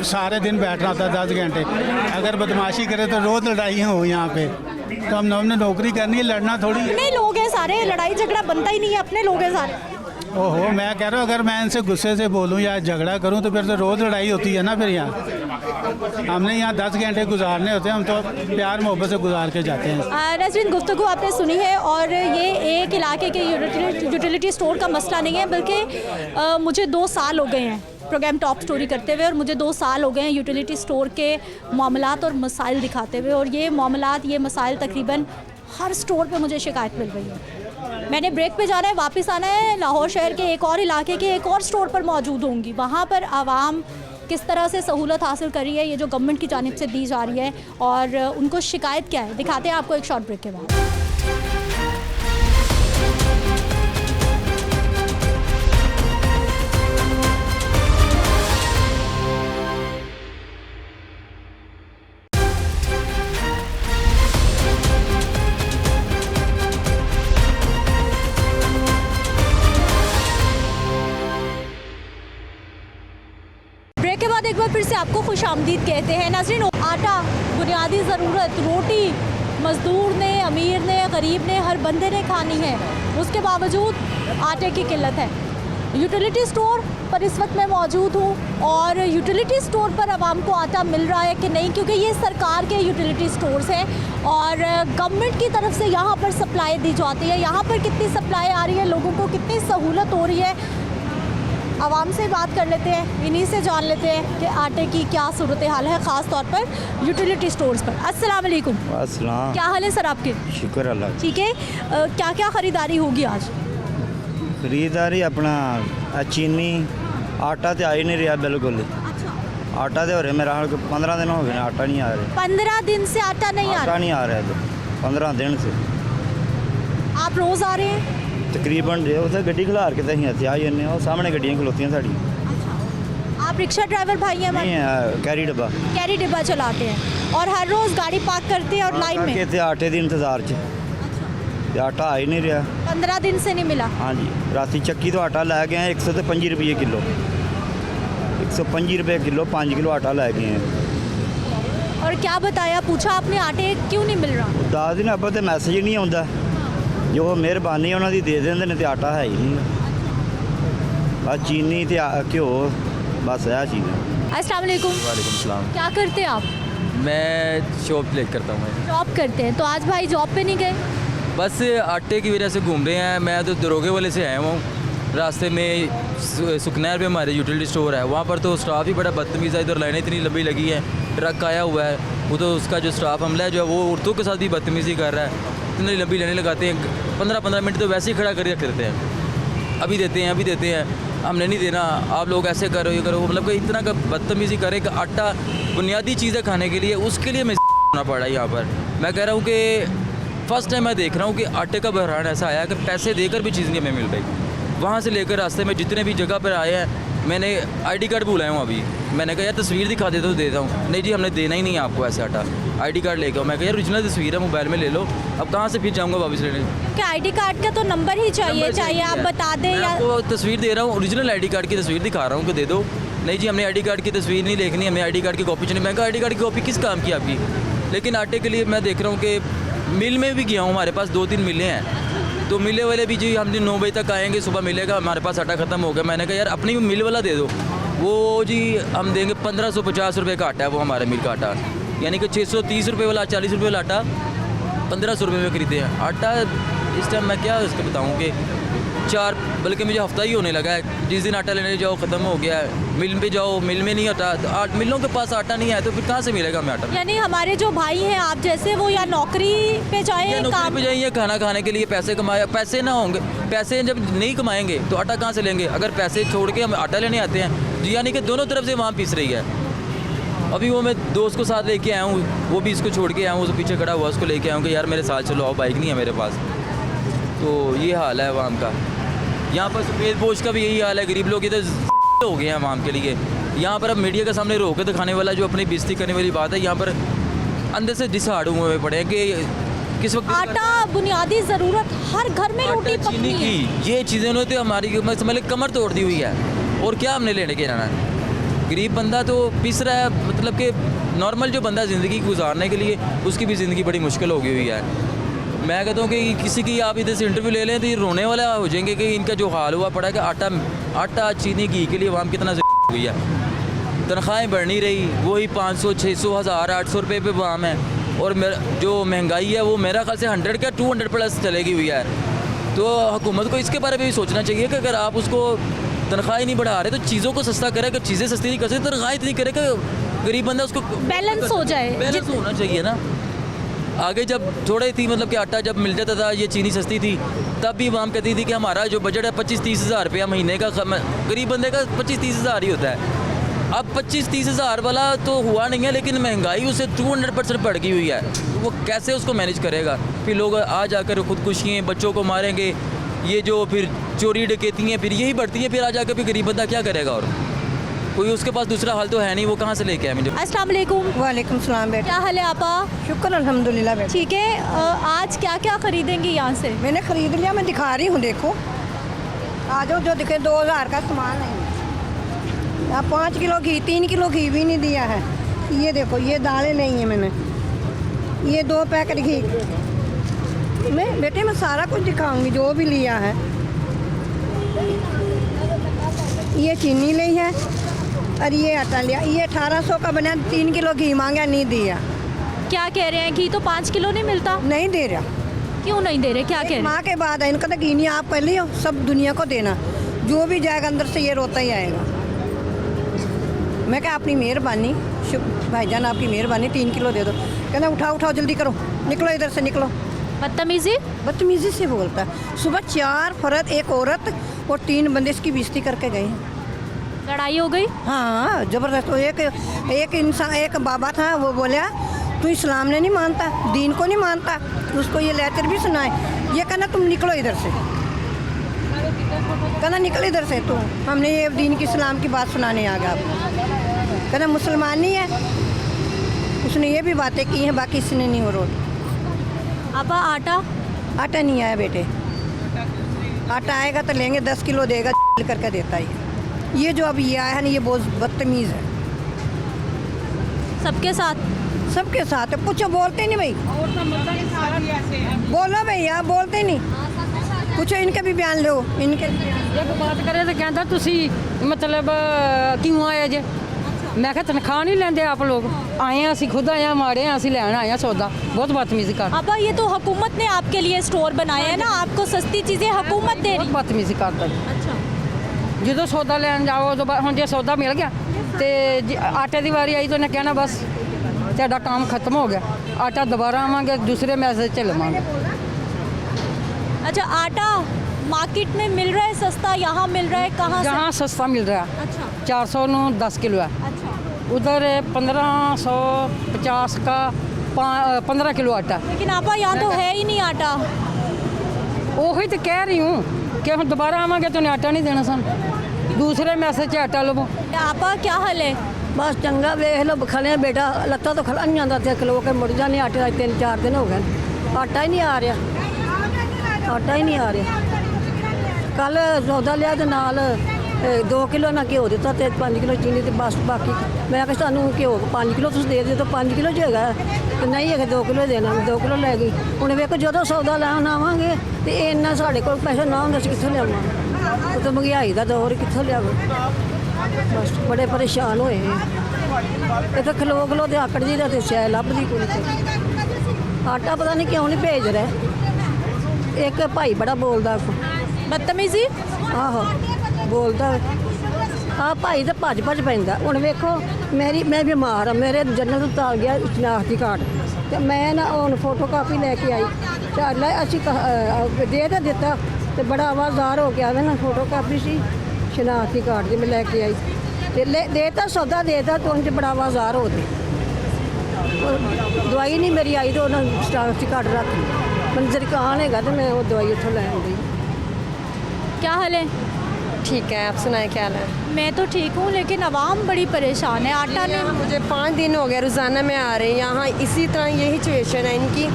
सारे दिन बैठना होता है 10 घंटे, अगर बदमाशी करें तो रोज़ लड़ाई हो यहाँ पे, तो हमने नौकरी करनी है, लड़ना थोड़ी। अपने लोग हैं सारे, लड़ाई झगड़ा बनता ही नहीं है, अपने लोग हैं सारे। ओहो, मैं कह रहा हूँ अगर मैं इनसे गुस्से से बोलूँ या झगड़ा करूँ तो फिर तो रोज़ लड़ाई होती है ना। फिर यहाँ हमने यहाँ 10 घंटे गुजारने होते हैं, हम तो प्यार मोहब्बत से गुजार के जाते हैं। नसरीन, गुफ्तगू आपने सुनी है, और ये एक इलाके के यूटिलिटी स्टोर का मसला नहीं है, बल्कि मुझे 2 साल हो गए हैं प्रोग्राम टॉप स्टोरी करते हुए, और मुझे 2 साल हो गए हैं यूटिलिटी स्टोर के मामलात और मसाइल दिखाते हुए, और ये मामलात ये मसाइल तकरीबन हर स्टोर पे मुझे शिकायत मिल रही है। मैंने ब्रेक पे जाना है, वापस आना है। लाहौर शहर के एक और इलाके के एक और स्टोर पर मौजूद होंगी। वहाँ पर आवाम किस तरह से सहूलत हासिल कर रही है, ये जो गवर्नमेंट की जानिब से दी जा रही है, और उनको शिकायत क्या है, दिखाते हैं आपको एक शॉर्ट ब्रेक के बाद। ब्रेक के बाद एक बार फिर से आपको खुशामदीद कहते हैं। नाज़रीन, आटा बुनियादी ज़रूरत, रोटी मज़दूर ने, अमीर ने, गरीब ने, हर बंदे ने खानी है, उसके बावजूद आटे की किल्लत है। यूटिलिटी स्टोर पर इस वक्त मैं मौजूद हूँ और यूटिलिटी स्टोर पर आवाम को आटा मिल रहा है कि नहीं, क्योंकि ये सरकार के यूटिलिटी स्टोर्स हैं और गवर्नमेंट की तरफ से यहाँ पर सप्लाई दी जाती है। यहाँ पर कितनी सप्लाई आ रही है, लोगों को कितनी सहूलत हो रही है, आवाम से बात कर लेते हैं, इन्हीं से जान लेते हैं कि आटे की क्या सूरत हाल है, ख़ास तौर पर यूटिलिटी स्टोर्स पर। अस्सलाम वालेकुम। अस्सलाम। क्या हाल है सर आपके? शुक्र अल्लाह। ठीक है, क्या क्या ख़रीदारी होगी आज? खरीदारी अपना चीनी, आटा तो आ ही नहीं रहा बिल्कुल। आटा तो हो रहा मेरा 15 दिन हो गए, आटा नहीं आ रहा। 15 दिन से आटा नहीं आ रहा? आटा नहीं आ रहा तो 15 दिन से। आप रोज़ आ रहे हैं? तकरीबन जो उसे गड्डी खिलार के अं इतने आ जाने, वो सामने गड्डियाँ खलोतियाँ साड़ी। आप रिक्शा ड्राइवर भाई हैं? नहीं है, कैरी डब्बा। कैरी डिब्बा चलाते हैं और हर रोज़ गाड़ी पार्क करते हैं और लाइन में? के आटे की इंतजार च आटा आ ही नहीं रहा। 15 दिन से नहीं मिला? हाँ जी, राती चक्की तो आटा लै गए हैं 125 रुपये किलो। 125 रुपये किलो 5 किलो आटा लै गए हैं। और क्या बताया, पूछा आपने आटे क्यों नहीं मिल रहा? 10 दिन अब तो मैसेज ही नहीं आता, जो मेहरबानी उन्होंने दे देंगे ने, तो आटा है ही नहीं। बस चीनी तो घ्यो, बस यह चीज़ है। अस्सलाम वालेकुम। वालेकुम सलाम। क्या करते हैं आप? मैं शॉप प्ले करता हूँ। जॉब करते हैं, तो आज भाई जॉब पे नहीं गए? बस आटे की वजह से घूम रहे हैं। मैं तो दरोगे वाले से आया हूँ। रास्ते में सुखनैर पे हमारे यूटिलिटी स्टोर है, वहाँ पर तो स्टाफ ही बड़ा बदतमीज़ है। इधर लाइनें इतनी लंबी लगी है, ट्रक आया हुआ है, वो तो उसका जो स्टाफ हमला है जो है वो औरतों के साथ भी बदतमीज़ी कर रहा है। इतनी लंबी लाइनें लगाते हैं, 15-15 मिनट तो वैसे ही खड़ा कर रख देते हैं, अभी देते हैं, अभी देते हैं, हमने नहीं देना, आप लोग ऐसे करो, ये करो। मतलब कि इतना का बदतमीज़ी करे कि आटा बुनियादी चीज़ें खाने के लिए, उसके लिए मैं होना पड़ा यहाँ पर। मैं कह रहा हूँ कि फ़र्स्ट टाइम मैं देख रहा हूँ कि आटे का बहरान ऐसा आया कि पैसे देकर भी चीज़ नहीं हमें मिल रही। वहाँ से लेकर रास्ते में जितने भी जगह पर आए हैं, मैंने आईडी कार्ड बुलाया हूँ अभी। मैंने कहा यार तस्वीर दिखा देता तो देता हूँ। नहीं जी, हमने देना ही नहीं है आपको ऐसे आटा, आईडी कार्ड लेकर। मैं कहा यार ओरिजिनल तस्वीर है, मोबाइल में ले लो। अब कहाँ से फिर जाऊँगा वापस लेने? क्या आईडी कार्ड का तो नंबर ही चाहिए आप बता दें। या वो तस्वीर दे रहा हूँ, ओरिजिनल आईडी कार्ड की तस्वीर दिखा रहा हूँ कि दे दो। नहीं जी, हमने आईडी कार्ड की तस्वीर नहीं देखनी, हमें आईडी कार्ड की कॉपी चाहिए। मैं कहा आईडी कार्ड की कॉपी किस काम की आपकी? लेकिन आटे के लिए मैं देख रहा हूँ कि मिल में भी गया हूँ, हमारे पास 2-3 मिलें हैं, तो मिले वाले भी जी हम 9 बजे तक आएंगे, सुबह मिलेगा, हमारे पास आटा ख़त्म हो गया। मैंने कहा यार अपनी मिल वाला दे दो। वो जी हम देंगे 1550 रुपये का आटा है वो हमारे मिल का आटा, यानी कि 630 रुपये वाला 40 रुपये वाला आटा 1500 रुपये में खरीदे हैं। आटा इस टाइम मैं क्या इसको बताऊँ कि 4 बल्कि मुझे हफ्ता ही होने लगा है। जिस दिन आटा लेने जाओ ख़त्म हो गया है, मिल पे जाओ मिल में नहीं आता, तो मिलों के पास आटा नहीं है तो फिर कहाँ से मिलेगा हमें आटा? यानी हमारे जो भाई हैं आप जैसे, वो या नौकरी पे जाएं, नौकरी पे जाइए, खाना खाने के लिए पैसे कमाए, पैसे ना होंगे, पैसे जब नहीं कमाएंगे तो आटा कहाँ से लेंगे? अगर पैसे छोड़ के हम आटा लेने आते हैं, यानी कि दोनों तरफ से वहाँ पीस रही है। अभी वो मैं दोस्त को साथ लेके आया हूँ, वो भी इसको छोड़ के आया हूँ, उसको पीछे खड़ा हुआ, उसको लेके आया हूँ कि यार मेरे साथ चलो आओ, बाइक नहीं है मेरे पास। तो ये हाल है आवाम का। यहाँ पर सफ़ेद पोश का भी यही हाल है, गरीब लोग इधर हो गए हैं आवाम के लिए। यहाँ पर अब मीडिया के सामने रोक के दिखाने वाला जो अपनी बेइज्जती करने वाली बात है, यहाँ पर अंदर से डिसहार्ड हुए पड़े हैं कि किस वक्त आटा बुनियादी ज़रूरत, हर घर में रोटी पकनी है। ये चीज़ें उन्होंने तो हमारी समझ कमर तोड़ दी हुई है, और क्या हमने लेने के जाना है? गरीब बंदा तो पिस रहा है, मतलब कि नॉर्मल जो बंदा ज़िंदगी गुजारने के लिए उसकी भी ज़िंदगी बड़ी मुश्किल हो गई हुई है। मैं कहता हूँ कि किसी की आप इधर से इंटरव्यू ले लें तो ये रोने वाला हो जाएंगे कि इनका जो हाल हुआ पड़ा है कि आटा चीनी घी के लिए आवाम कितना हो गई है। तनख्वाहें बढ़ नहीं रही, वही 500, 600, 1000, 800 रुपये पे आवाम है, और जो महंगाई है वो मेरा ख्याल से 100 का 200 प्लस चलेगी हुई है। तो हुकूमत को इसके बारे में भी सोचना चाहिए कि अगर आप उसको तनख्वाह नहीं बढ़ा रहे तो चीज़ों को सस्ता करें। अगर चीज़ें सस्ती नहीं कर सकते, तनख्वाह इतनी करे कि गरीब बंदा उसको बैलेंस हो जाए। बैलेंस होना चाहिए ना। आगे जब थोड़े थी मतलब कि आटा जब मिल जाता था, ये चीनी सस्ती थी, तब भी आवाम कहती थी कि हमारा जो बजट है 25-30 हज़ार रुपया महीने का, गरीब बंदे का 25-30 हज़ार ही होता है। अब 25-30 हज़ार वाला तो हुआ नहीं है, लेकिन महंगाई उसे 200% बढ़ गई हुई है। वो कैसे उसको मैनेज करेगा? फिर लोग आ जाकर खुदकुशियाँ, बच्चों को मारेंगे, ये जो फिर चोरी डकैती हैं फिर यही बढ़ती है, फिर आ जाकर फिर गरीब बंदा क्या करेगा? और कोई उसके पास दूसरा हाल तो है नहीं, वो कहाँ से लेके आए? मुझे अस्सलाम वालेकुम। वालेकुम सलाम बेटा। क्या हाल है आपा? शुक्र अल्हम्दुलिल्लाह बेटा। ठीक है, आज क्या क्या खरीदेंगी यहाँ से? मैंने खरीद लिया, मैं दिखा रही हूँ, देखो आ जाओ, जो दिखे 2000 का सामान है। यहाँ 5 किलो घी, 3 किलो घी भी नहीं दिया है। ये देखो, ये दालें नहीं है मैंने, ये 2 पैकेट घी। मैं बेटे मैं सारा कुछ दिखाऊंगी जो भी लिया है। ये चीनी ली है और ये आटा लिया, ये 1800 का बना, 3 किलो घी मांगा, नहीं दिया। क्या कह रहे हैं? घी तो 5 किलो नहीं मिलता? नहीं दे रहा। क्यों नहीं दे रहे? क्या कह रहे हैं? माँ के बाद है इनका, तो घी नहीं, आप पहले ही सब दुनिया को देना, जो भी जाएगा अंदर से ये रोता ही आएगा। मैं क्या, अपनी मेहरबानी, भाईजान आपकी मेहरबानी, 3 किलो दे दो। कहना उठाओ उठाओ जल्दी करो, निकलो इधर से, निकलो। बदतमीजी से बोलता है। सुबह 4 फर्द, एक औरत और 3 बंदे इसकी बेइज्जती करके गए। लड़ाई हो गई? हाँ ज़बरदस्त। एक इंसान, एक बाबा था, वो बोला तू इस्लाम ने नहीं मानता, दीन को नहीं मानता, उसको ये लेटर भी सुनाए। ये कहना तुम निकलो इधर से, कहना निकल इधर से तू, हमने ये दीन की इस्लाम की बात सुनाने आ गया आपको। कहना मुसलमान नहीं है, उसने ये भी बातें की हैं, बाकी इसने नहीं हो रोड। आपा आटा? आटा नहीं आया बेटे, आटा आएगा तो लेंगे, 10 किलो देगा करके देता है। ये जो अब ये आया है ना, ये बहुत बदतमीज़ है। सबके साथ? सबके साथ है, कुछ बोलते नहीं भाई। बोलो भैया, बोलते नहीं कुछ। इनके भी बयान लो, इनके एक बात करे तो कहता तुसी मतलब क्यों आए जे? मैं कहा तनख्वाह नहीं लेंदे आप लोग? आए हैं, असी खुद आए हैं, मारे हैं, असी लैन आए हैं सौदा। बहुत बदतमीजी कर। आपा ये तो हुकूमत ने आपके लिए स्टोर बनाया है ना, आपको सस्ती चीज़ें हुकूमत दे रही। बदतमीजी करता। अच्छा, जो सौदा लैन जाओ तो हम जो सौदा मिल गया तो आटे की वारी आई तो उन्हें कहना बस तेरा काम खत्म हो गया, आटा दोबारा आवांगे दूसरे मैसेज से लवांगे। अच्छा, आटा मार्केट में मिल रहा है सस्ता, यहाँ मिल रहा है कहाँ? यहाँ सस्ता मिल रहा है। अच्छा, 400 नु 10 किलो है। अच्छा, उधर 1550 का 15 किलो आटा। लेकिन आपा यहाँ तो है ही नहीं आटा। वही तो कह रही हूँ कि हम दोबारा आवांगे तो उन्हें आटा नहीं देना सन, दूसरे मैसेज से आटा लवो। आपा क्या हाल है? बस चंगा वेख लो, खले बेटा, लत्ता तो खड़ा नहीं आता, खलो के मुड़ जाने। आटे का 3-4 दिन हो गए, आटा ही नहीं आ रहा, आटा ही नहीं आ रहा। कल सौदा लिया तो नाल 2 किलो ना घ्यो दिता ते 5 किलो चीनी ते बस। बाकी मैं कहा सानू घ्यो 5 किलो तुम दे दो, 5 किलो च हैगा ते नहीं है 2 किलो देना, 2 किलो लै गई। हुण वेखो जो सौदा लैन आवांगे तो इन्ना साढ़े कोल पैसे ना होंगे, असीं कित्थों लियावांगे? तो महंगाई का दौर, कित्थों लियावां? बस बड़े परेशान होए हैं। इत्थे खलो खलो ते आकड़ जी दा ते शै लभदी कोई नहीं। आटा पता नहीं क्यों नहीं भेज रहे। एक भाई बड़ा बोलदा, बदतमीजी आहो बोलदा। आ भाई तो भज पैंदा। हुण वेखो मैं बीमार हाँ, मेरे जन्नत उतार गया शनाख्ती कार्ड, तो मैं ना हुण फोटो कापी लैके आई तो असीं दे तो दिता, तो बड़ा आवाज़दार हो गया ना, फोटो कापी सी शनाख्ती कार्ड जी मैं लैके आई तो देता, सौदा देता, तो उनसे बड़ा आवाज़दार हो गए। दवाई नहीं मेरी आई तो उन्होंने शनाख्ती कार्ड रख ली, मैंने जरिकान है तो मैं वो दवाई उठो लैन गई। क्या हाल है? ठीक है, आप सुनाएं क्या हाल है? मैं तो ठीक हूँ, लेकिन आवाम बड़ी परेशान है। आटा ने मुझे 5 दिन हो गए रोज़ाना में आ रहे हैं यहाँ, इसी तरह यही सिचुएशन है इनकी,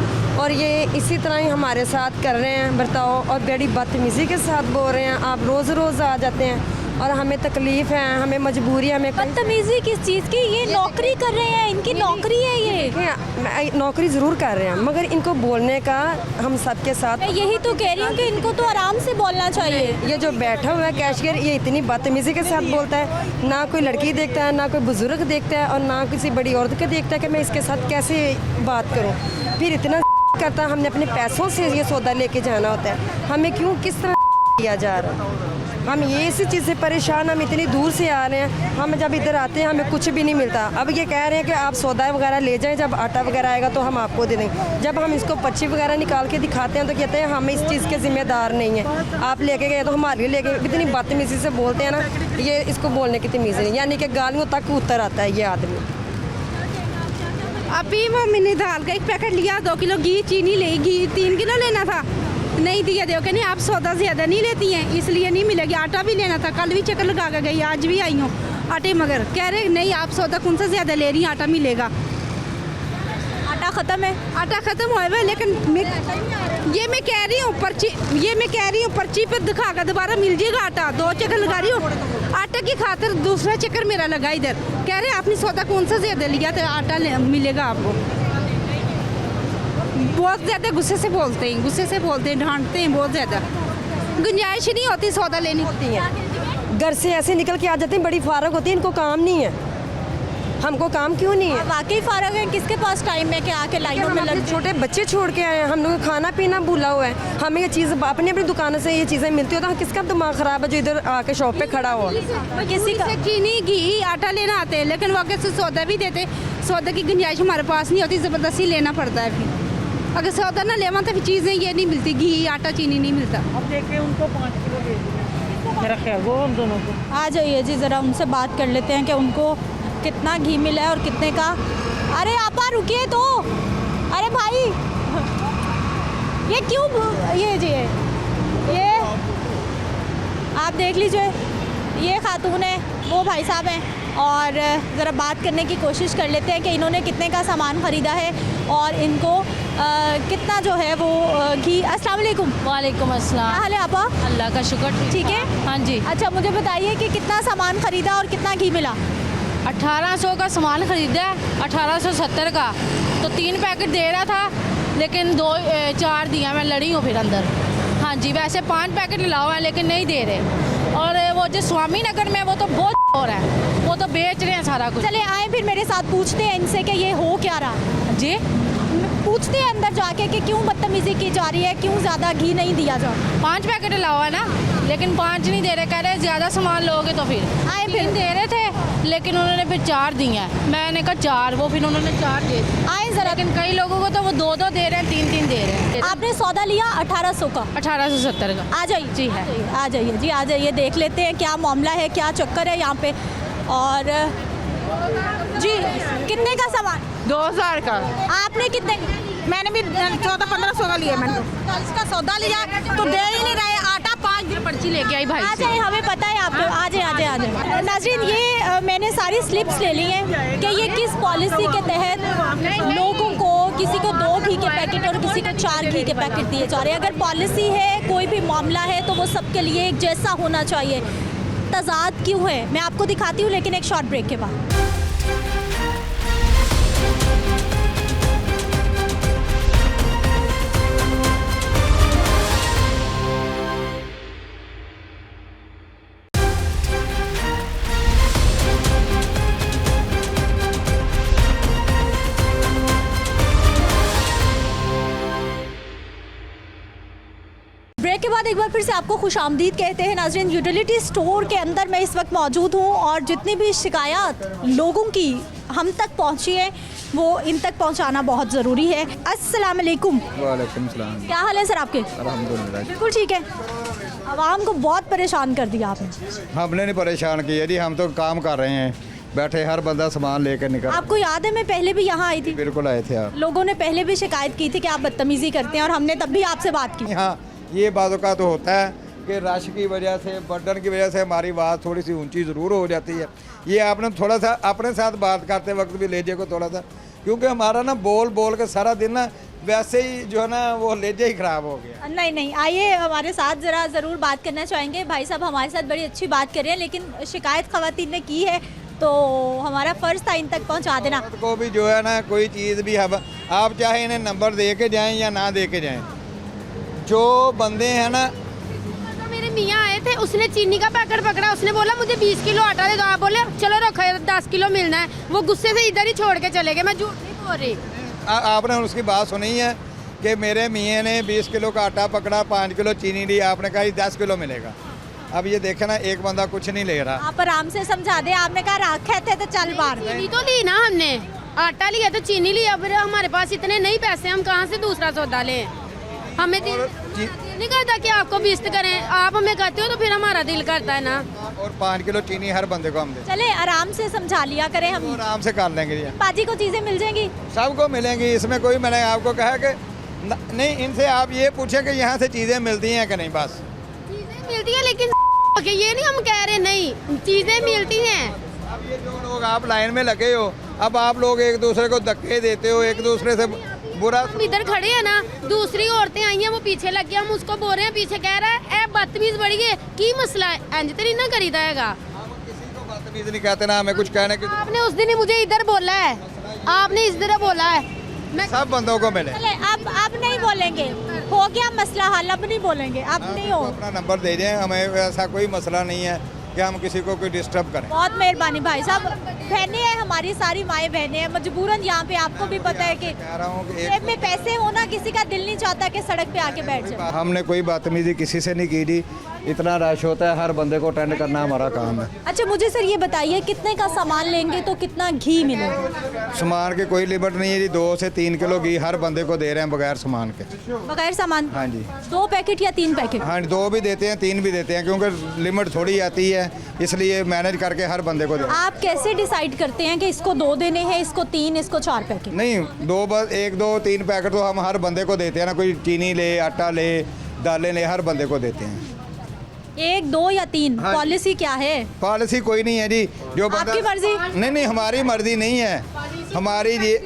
और ये इसी तरह ही हमारे साथ कर रहे हैं बर्ताव, और बड़ी बदतमीज़ी के साथ बोल रहे हैं। आप रोज़ आ जाते हैं और हमें तकलीफ़ है, हमें मजबूरी है। हमें बदतमीजी किस चीज़ की? ये नौकरी कर रहे हैं, इनकी नौकरी है ये। नौकरी ज़रूर कर रहे हैं, मगर इनको बोलने का हम सबके साथ। मैं यही तो कह रही हूँ कि इनको तो आराम से बोलना चाहिए। ये जो बैठा हुआ है कैशियर, ये इतनी बदतमीज़ी के साथ बोलता है, ना कोई लड़की देखता है, ना कोई बुजुर्ग देखता है, और ना किसी बड़ी औरत को देखता है कि मैं इसके साथ कैसे बात करूँ। फिर इतना करता है, हमने अपने पैसों से ये सौदा लेके जाना होता है, हमें क्यों किस तरह किया जा रहा है? हम ये इसी चीज़ से परेशान, हम इतनी दूर से आ रहे हैं, हम जब इधर आते हैं हमें कुछ भी नहीं मिलता। अब ये कह रहे हैं कि आप सौदा वगैरह ले जाएं, जब आटा वगैरह आएगा तो हम आपको दे देंगे। जब हम इसको पर्ची वगैरह निकाल के दिखाते हैं तो कहते हैं हम इस चीज़ के जिम्मेदार नहीं हैं, आप लेके गए तो हमारे लिए लेके। इतनी बदतमीजी से बोलते हैं ना, ये इसको बोलने की तमीज़ नहीं, यानी कि गालियों तक उतर आता है ये आदमी। अभी वो मैंने दाल का एक पैकेट लिया, 2 किलो घी, चीनी ले, घी 3 किलो लेना था, नहीं दिया। देखो कि नहीं आप सौदा ज़्यादा नहीं लेती हैं इसलिए नहीं मिलेगी। आटा भी लेना था, कल भी चक्कर लगा कर गई, आज भी आई हूँ आटे, मगर कह रहे नहीं आप सौदा कौन सा ज़्यादा ले रही हैं, आटा मिलेगा। आटा ख़त्म है, आटा ख़त्म हुआ है, लेकिन मैं कह रही हूँ पर्ची पर दिखा कर दोबारा मिल जाएगा आटा। 2 चक्कर लगा रही हूँ आटा की खातिर, दूसरा चक्कर मेरा लगा इधर। कह रहे आपने सौदा कौन सा ज़्यादा लिया तो आटा मिलेगा आपको। बहुत ज़्यादा गुस्से से बोलते हैं, डांटते हैं बहुत ज़्यादा, गुंजाइश नहीं होती सौदा लेनी होती है। घर से ऐसे निकल के आ जाते हैं, बड़ी फारग होती है, इनको काम नहीं है। हमको काम क्यों नहीं है? वाकई फारग है, किसके पास टाइम है कि आके लाइनों में लग। छोटे बच्चे छोड़ के आए हैं, हम लोग खाना पीना भूला हुआ है, हमें ये चीज़ अपनी अपनी दुकानों से ये चीज़ें मिलती हो तो किसका दिमाग ख़राब है जो इधर आके शॉप पे खड़ा हुआ। किसी का चीनी घी आटा लेना आते हैं, लेकिन वो कैसे सौदा भी देते, सौदा की गुंजाइश हमारे पास नहीं होती, ज़बरदस्ती लेना पड़ता है। फिर अगर सौदा ना लेवा तो फिर चीज़ें ये नहीं मिलती, घी आटा चीनी नहीं मिलता। अब देखिए उनको 5 किलो दे दिया, मेरा ख्याल वो हम दोनों को। आ जाइए जी, ज़रा उनसे बात कर लेते हैं कि उनको कितना घी मिला है और कितने का। अरे आपा रुकिए तो, अरे भाई ये क्यों, ये आप देख लीजिए, ये खातून है, वो भाई साहब हैं, और ज़रा बात करने की कोशिश कर लेते हैं कि इन्होंने कितने का सामान ख़रीदा है और इनको कितना जो है वो घी। अस्सलाम वालेकुम। वालेकुम अस्सलाम। क्या हाल है आपा? अल्लाह का शुक्र, ठीक है। हाँ जी। अच्छा मुझे बताइए कि कितना सामान ख़रीदा और कितना घी मिला? 1800 का सामान ख़रीदा है, 1870 का, तो 3 पैकेट दे रहा था, लेकिन 4 दिया, मैं लड़ी हूँ फिर अंदर। हाँ जी, वैसे 5 पैकेट लाओ हैं लेकिन नहीं दे रहे। और वो जो स्वामी नगर में वो तो बहुत हो रहा है, वो तो बेच रहे हैं सारा कुछ। चले आए फिर मेरे साथ, पूछते हैं इनसे कि ये हो क्या रहा जी, पूछते हैं अंदर जाके कि क्यों बदतमीजी की जा रही है, क्यों ज़्यादा घी नहीं दिया जा। 5 पैकेट लाओ है ना, लेकिन 5 नहीं दे रहे, कह रहे ज़्यादा सामान लोगे तो फिर आए। फिर दे रहे थे लेकिन उन्होंने फिर 4 दिए हैं, मैंने कहा 4, वो फिर उन्होंने 4 दे आए ज़रा। लेकिन कई लोगों को तो वो 2-2 दे रहे हैं, 3-3 दे रहे हैं। आपने सौदा लिया 1800 का? 1870 का। आ जाइए जी, है आ जाइए जी, आ जाइए, देख लेते हैं क्या मामला है, क्या चक्कर है यहाँ पे। और जी कितने का सामान? 2000 का। आपने कितने? मैंने भी 1400-1500 का लिया। मैंने तो इसका सौदा लिया तो दे ही नहीं रहे, आटा 5 दिन पर्ची लेके आई भाई आ जाए, हमें पता है आपको। आ जाए। नाज़रीन, ये मैंने सारी स्लिप्स ले ली हैं कि ये किस पॉलिसी के तहत लोगों को, किसी को 2 घी के पैकेट और किसी को 4 घी के पैकेट दिए जा रहे हैं। अगर पॉलिसी है, कोई भी मामला है तो वो सबके लिए एक जैसा होना चाहिए। तजाद क्यों है मैं आपको दिखाती हूँ, लेकिन एक शॉर्ट ब्रेक के बाद। ब्रेक के बाद एक बार फिर से आपको खुशामदीद कहते हैं। नाज़रीन, यूटिलिटी स्टोर के अंदर मैं इस वक्त मौजूद हूँ और जितनी भी शिकायत लोगों की हम तक पहुँची है वो इन तक पहुँचाना बहुत ज़रूरी है। अस्सलाम वालेकुम। वालेकुम सलाम। क्या हाल है सर आपके? अल्हम्दुलिल्लाह बिल्कुल ठीक है। आवाम को बहुत परेशान कर दिया आपने। हमने नहीं परेशान किया जी, हम तो काम कर रहे हैं, बैठे हर बंदा सामान लेकर निकल। आपको याद है मैं पहले भी यहाँ आई थी? बिल्कुल आए थे आप। लोगों ने पहले भी शिकायत की थी कि आप बदतमीज़ी करते हैं और हमने तब भी आपसे बात की। हाँ, ये बातों का तो होता है कि रश की वजह से, बर्डन की वजह से हमारी बात थोड़ी सी ऊंची ज़रूर हो जाती है। ये आपने थोड़ा सा अपने साथ बात करते वक्त भी लेजे को थोड़ा सा, क्योंकि हमारा ना बोल बोल के सारा दिन ना वैसे ही जो है ना वो लेजे ही ख़राब हो गया। नहीं, आइए हमारे साथ ज़रा ज़रूर बात करना चाहेंगे। भाई साहब हमारे साथ बड़ी अच्छी बात कर रहे हैं, लेकिन शिकायत ख़वातीन ने की है तो हमारा फ़र्ज़ था इन तक पहुँचा देना। को भी जो है ना कोई चीज़ भी हम, आप चाहे इन्हें नंबर दे के जाएँ या ना दे के जाएँ, जो बंदे हैं ना। तो मेरे मियाँ आए थे, उसने चीनी का पैकेट पकड़ा, उसने बोला मुझे 20 किलो आटा दे दो। आप बोले चलो रखो 10 किलो मिलना है, वो गुस्से से इधर ही छोड़ के चले गए। मैं झूठ नहीं बोल रही। आपने उसकी बात सुनी है कि मेरे मियाँ ने 20 किलो का आटा पकड़ा, 5 किलो चीनी ली, आपने कहा 10 किलो मिलेगा। अब ये देखे ना, एक बंदा कुछ नहीं ले रहा। आप आराम से समझा दे, आपने कहा रखे थे तो चल बाहर। चीनी तो ली ना हमने, आटा लिया तो चीनी लिया, फिर हमारे पास इतने नहीं पैसे, हम कहाँ से दूसरा सौदा लें? हमें दिल नहीं करता कि आपको बिस्त करें, आप हमें कहते हो तो फिर हमारा दिल करता है ना। और 5 किलो चीनी हर बंदे को हम दे। चले आराम से समझा लिया करें हम। आराम से कर लेंगे ये। पाजी को चीजें मिल जाएंगी, सबको मिलेंगी, इसमें कोई, मैंने आपको कहा कि नहीं, इनसे आप ये पूछें कि यहाँ से चीज़ें मिलती हैं कि नहीं, बस चीजें मिलती हैं, लेकिन ये नहीं हम कह रहे नहीं, चीजें मिलती हैं। अब ये जो लोग आप लाइन में लगे हो, अब आप लोग एक दूसरे को धक्के देते हो, एक दूसरे से बुरा। हम इधर खड़े हैं ना, दूसरी औरतें आई हैं, वो पीछे लग गया, हम उसको बोल रहे हैं, पीछे कह रहा है ए बदतमीज बढ़ गए, की मसला है, इंज तो नहीं ना करी जाएगा। किसी को बदतमीज नहीं कहते ना, हमें कुछ कहने की। आपने उस दिन ही मुझे इधर बोला है, आपने इस तरह बोला है, मैं सब बंदों को मिले। चले अब नहीं बोलेंगे, हो गया मसला हल, अब नहीं बोलेंगे, अब नहीं हो। अपना नंबर दे दें, हमें ऐसा कोई मसला नहीं है कि हम किसी को कोई डिस्टर्ब करें। बहुत मेहरबानी भाई साहब, बहनें हैं हमारी, सारी माएँ बहनें हैं, मजबूरन यहाँ पे आपको भी पता है कि जेब में पैसे होना, किसी का दिल नहीं चाहता कि सड़क पे आके बैठ जाए। हमने कोई बदतमीजी किसी से नहीं की थी, इतना रश होता है, हर बंदे को अटेंड करना हमारा काम है। अच्छा मुझे सर ये बताइए, कितने का सामान लेंगे तो कितना घी मिलेगा? सामान की कोई लिमिट नहीं है जी, 2 से 3 किलो घी हर बंदे को दे रहे हैं बगैर सामान के। बगैर सामान? हाँ जी। 2 पैकेट या 3 पैकेट? हाँ, 2 भी देते हैं, 3 भी देते हैं, क्योंकि लिमिट थोड़ी आती है, इसलिए मैनेज करके हर बंदे को दे। आप कैसे डिसाइड करते हैं कि इसको 2 देने हैं, इसको 3, इसको 4 पैकेट? नहीं, 2 बस 1, 2, 3 पैकेट तो हम हर बंदे को देते हैं ना, कोई चीनी ले, आटा ले, दालें ले, हर बंदे को देते हैं। 1, 2 या 3? हाँ। पॉलिसी क्या है? पॉलिसी कोई नहीं है जी, जो बंदा। आपकी मर्जी? नहीं, हमारी मर्जी नहीं है, हमारी ये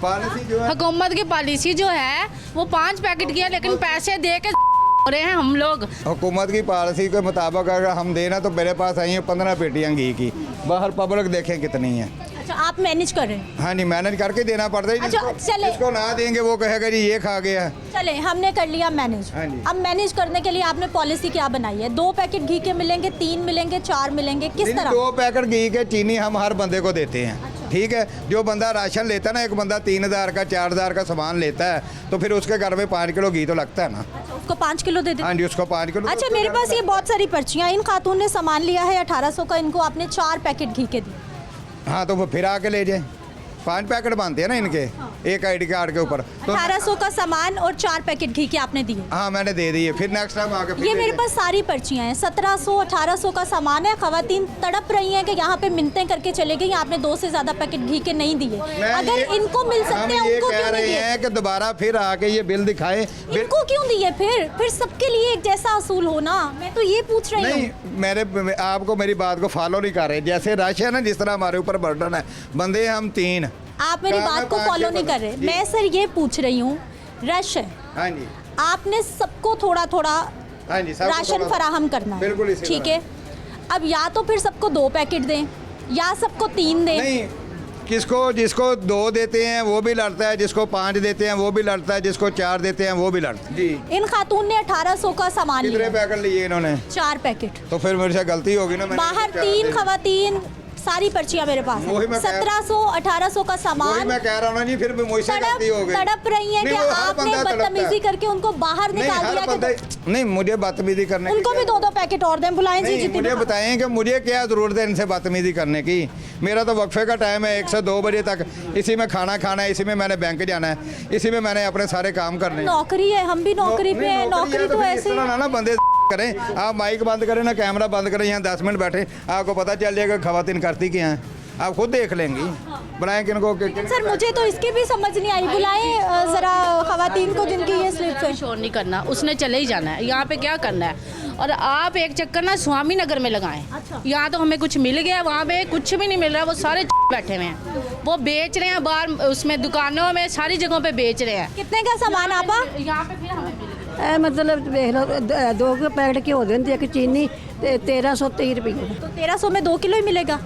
पॉलिसी जो है, हुकूमत की पॉलिसी जो है वो 5 पैकेट की है, लेकिन पैसे दे के हो रहे हैं हम लोग। हुकूमत की पॉलिसी के मुताबिक अगर हम देना, तो मेरे पास आई हैं 15 पेटियाँ घी की, बाहर पब्लिक देखें कितनी है। अच्छा आप मैनेज कर रहे हैं? हाँ जी, मैनेज करके देना पड़ता है। अच्छा, चले। जिसको ना देंगे वो कहेगा जी ये खा गया। चले हमने कर लिया मैनेज। हाँ जी। अब मैनेज करने के लिए आपने पॉलिसी क्या बनाई है? 2 पैकेट घी के मिलेंगे, 3 मिलेंगे, 4 मिलेंगे, किस तरह? 2 पैकेट घी के चीनी हम हर बंदे को देते हैं। ठीक है, जो बंदा राशन लेता है ना, एक बंदा 3000 का 4000 का सामान लेता है, तो फिर उसके घर में 5 किलो घी तो लगता है ना। अच्छा, उसको 5 किलो दे दें? हाँ जी, उसको 5 किलो। अच्छा मेरे पास ये बहुत सारी पर्चियाँ, इन खातून ने सामान लिया है 1800 का, इनको आपने 4 पैकेट घी के दिए। हाँ, तो वो फिर आके ले जाए, 5 पैकेट बनते हैं ना इनके, एक ID कार्ड के ऊपर। तो 1800 का सामान और 4 पैकेट घी के आपने दिए? हाँ, मैंने दे दिए, फिर नेक्स्ट टाइम आके फिर ये ले मेरे जाए। पास सारी पर्चियाँ हैं, 1700 1800 का सामान है। खवातीन तड़प रही हैं कि यहाँ पे मिन्नतें करके चले गई, आपने 2 से ज़्यादा पैकेट घी के नहीं दिए। अगर इनको मिल सकते हैं, उनको कह क्यों रहे नहीं दिए? हैं कि दोबारा फिर आके ये बिल दिखाए। इनको क्यों दिए? फिर सबके लिए एक जैसा असूल हो ना, मैं तो ये पूछ रही नहीं, हूँ। आपको मेरी बात को फॉलो नहीं कर रहे। जैसे रश है ना, जिस तरह हमारे ऊपर बर्डन है, बंदे हम 3। आप मेरी बात को फॉलो नहीं कर रहे। मैं सर ये पूछ रही हूँ, रश है, हाँ जी, आपने सबको थोड़ा थोड़ा हाँ जी, राशन फराहम करना है, बिल्कुल इसी ठीक है? अब या तो फिर सबको 2 पैकेट दें या सबको 3 दें। नहीं, जिसको 2 देते हैं वो भी लड़ता है, जिसको 5 देते हैं वो भी लड़ता है, जिसको 4 देते हैं वो भी लड़ता है। जी। इन खातून ने 1800 का सामान कितने लिया, पैकेट लिए इन्होंने? 4 पैकेट। तो फिर मेरे से गलती होगी ना। बाहर 3 खवातीन, सारी पर्चियां मेरे पास वही है। मैं कह- 1700 1800 का वही सामान। मैं कह रहा हूँ ना जी, फिर भी मुझसे गलती हो गई। तड़प रही हैं कि नहीं, वो हर आपने बंदा तड़पता बदतमीजी है। करके उनको बाहर नहीं, निकाल हर दिया बंदे कि नहीं, मुझे बदतमीजी करने उनको की भी 2-2 पैकेट और दें, बुलाएं जी नहीं, जितनी मुझे भी- बताएं कि मुझे क्या ज़रूरत है इनसे बदतमीजी करने की। मेरा तो वक्फे का टाइम है 1 से 2 बजे तक, इसी में खाना खाना है, इसी में मैंने बैंक जाना है, इसी में मैंने अपने सारे काम करने हैं। नौकरी है, हम भी नौकरी पे हैं, नौकरी तो फिर इस ऐसे तरह ना बंदे करें। आप माइक बंद करें ना, कैमरा बंद करें, यहाँ 10 मिनट बैठे, आपको पता चल जाएगा खवातीन करती क्या हैं, आप खुद देख लेंगी। बुलाएं किनको? सर मुझे तो इसकी भी समझ नहीं आई, बुलाएं ज़रा खवातीन को जिनकी ये स्लिप है। शोर नहीं करना, उसने चले ही जाना है, यहाँ पे क्या करना है। और आप एक चक्कर ना स्वामी नगर में लगाएं। यहाँ तो हमें कुछ मिल गया, वहाँ पे कुछ भी नहीं मिल रहा, वो सारे बैठे हुए हैं, वो बेच रहे हैं बाहर, उसमें दुकानों में सारी जगहों पे बेच रहे हैं। कितने का सामान आपा? यहाँ पे फिर हमें मिल गया। मतलब देख लो 2 पैकेट की हो देती है चीनी, 1330 रुपये। तो 1300 में 2 किलो ही मिलेगा?